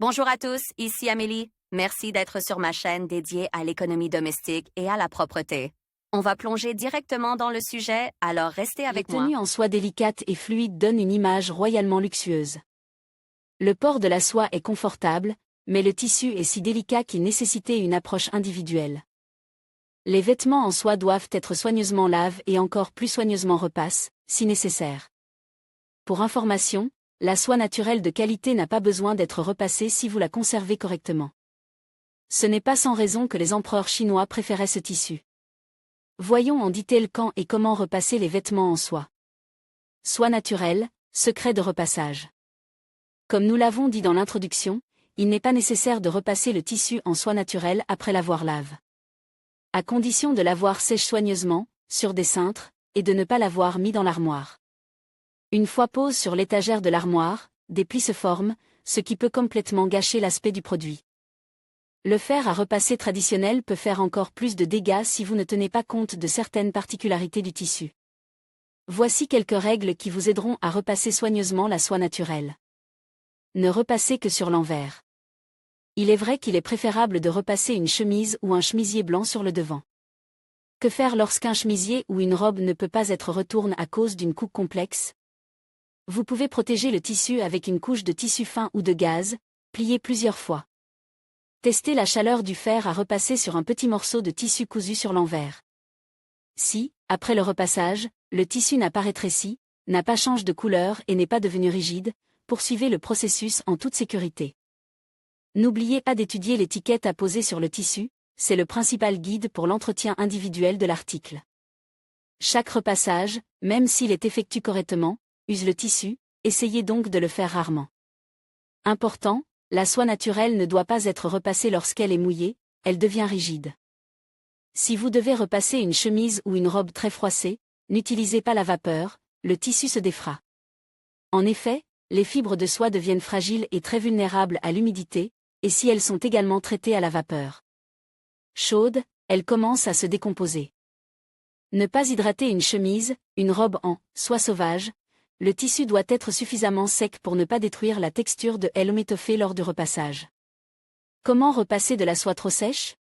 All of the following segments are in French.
Bonjour à tous, ici Amélie. Merci d'être sur ma chaîne dédiée à l'économie domestique et à la propreté. On va plonger directement dans le sujet, alors restez avec moi. La tenue en soie délicate et fluide donne une image royalement luxueuse. Le port de la soie est confortable, mais le tissu est si délicat qu'il nécessitait une approche individuelle. Les vêtements en soie doivent être soigneusement lavés et encore plus soigneusement repassés, si nécessaire. Pour information, la soie naturelle de qualité n'a pas besoin d'être repassée si vous la conservez correctement. Ce n'est pas sans raison que les empereurs chinois préféraient ce tissu. Voyons en détail quand et comment repasser les vêtements en soie. Soie naturelle, secret de repassage. Comme nous l'avons dit dans l'introduction, il n'est pas nécessaire de repasser le tissu en soie naturelle après l'avoir lavé. À condition de l'avoir sèche soigneusement, sur des cintres, et de ne pas l'avoir mis dans l'armoire. Une fois posé sur l'étagère de l'armoire, des plis se forment, ce qui peut complètement gâcher l'aspect du produit. Le fer à repasser traditionnel peut faire encore plus de dégâts si vous ne tenez pas compte de certaines particularités du tissu. Voici quelques règles qui vous aideront à repasser soigneusement la soie naturelle. Ne repassez que sur l'envers. Il est vrai qu'il est préférable de repasser une chemise ou un chemisier blanc sur le devant. Que faire lorsqu'un chemisier ou une robe ne peut pas être retourné à cause d'une coupe complexe? Vous pouvez protéger le tissu avec une couche de tissu fin ou de gaze, pliée plusieurs fois. Testez la chaleur du fer à repasser sur un petit morceau de tissu cousu sur l'envers. Si, après le repassage, le tissu n'a pas rétréci, n'a pas changé de couleur et n'est pas devenu rigide, poursuivez le processus en toute sécurité. N'oubliez pas d'étudier l'étiquette à poser sur le tissu, c'est le principal guide pour l'entretien individuel de l'article. Chaque repassage, même s'il est effectué correctement, use le tissu, essayez donc de le faire rarement. Important, la soie naturelle ne doit pas être repassée lorsqu'elle est mouillée, elle devient rigide. Si vous devez repasser une chemise ou une robe très froissée, n'utilisez pas la vapeur, le tissu se défera. En effet, les fibres de soie deviennent fragiles et très vulnérables à l'humidité, et si elles sont également traitées à la vapeur chaude, elles commencent à se décomposer. Ne pas hydrater une chemise, une robe en soie sauvage, le tissu doit être suffisamment sec pour ne pas détruire la texture de l'étoffe lors du repassage. Comment repasser de la soie trop sèche?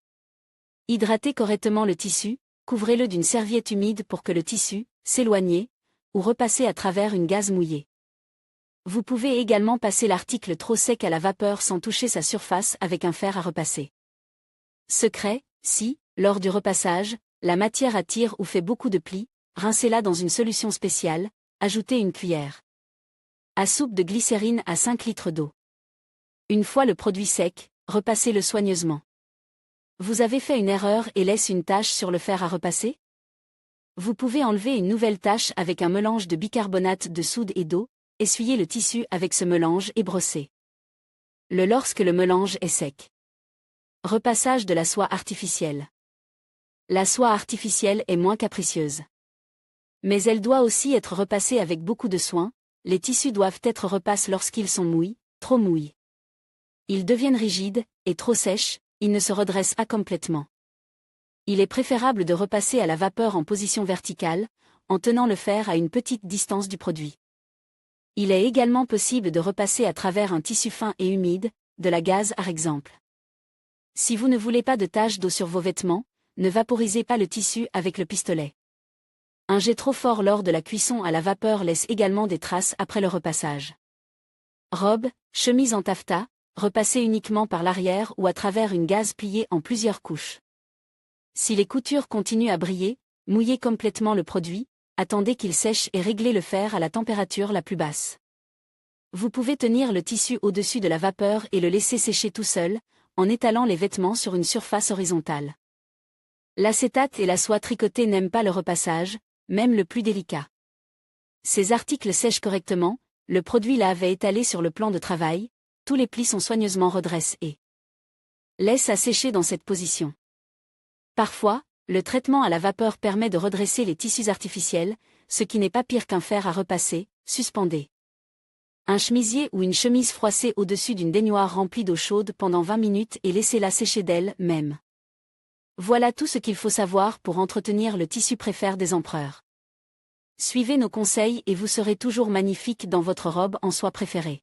Hydratez correctement le tissu, couvrez-le d'une serviette humide pour que le tissu s'éloigne, ou repassez à travers une gaze mouillée. Vous pouvez également passer l'article trop sec à la vapeur sans toucher sa surface avec un fer à repasser. Secret, si, lors du repassage, la matière attire ou fait beaucoup de plis, rincez-la dans une solution spéciale, ajoutez une cuillère à soupe de glycérine à 5 litres d'eau. Une fois le produit sec, repassez-le soigneusement. Vous avez fait une erreur et laisse une tache sur le fer à repasser? Vous pouvez enlever une nouvelle tache avec un mélange de bicarbonate de soude et d'eau, essuyez le tissu avec ce mélange et brossez. Lorsque le mélange est sec. Repassage de la soie artificielle. La soie artificielle est moins capricieuse. Mais elle doit aussi être repassée avec beaucoup de soin, les tissus doivent être repassés lorsqu'ils sont mouillés, trop mouillés. Ils deviennent rigides, et trop sèches, ils ne se redressent pas complètement. Il est préférable de repasser à la vapeur en position verticale, en tenant le fer à une petite distance du produit. Il est également possible de repasser à travers un tissu fin et humide, de la gaze par exemple. Si vous ne voulez pas de taches d'eau sur vos vêtements, ne vaporisez pas le tissu avec le pistolet. Un jet trop fort lors de la cuisson à la vapeur laisse également des traces après le repassage. Robe, chemise en taffetas, repassez uniquement par l'arrière ou à travers une gaze pliée en plusieurs couches. Si les coutures continuent à briller, mouillez complètement le produit, attendez qu'il sèche et réglez le fer à la température la plus basse. Vous pouvez tenir le tissu au-dessus de la vapeur et le laisser sécher tout seul, en étalant les vêtements sur une surface horizontale. L'acétate et la soie tricotée n'aiment pas le repassage, même le plus délicat. Ces articles sèchent correctement, le produit lavé étalé sur le plan de travail, tous les plis sont soigneusement redressés et laissent à sécher dans cette position. Parfois, le traitement à la vapeur permet de redresser les tissus artificiels, ce qui n'est pas pire qu'un fer à repasser, suspendez un chemisier ou une chemise froissée au-dessus d'une baignoire remplie d'eau chaude pendant 20 minutes et laissez-la sécher d'elle-même. Voilà tout ce qu'il faut savoir pour entretenir le tissu préféré des empereurs. Suivez nos conseils et vous serez toujours magnifique dans votre robe en soie préférée.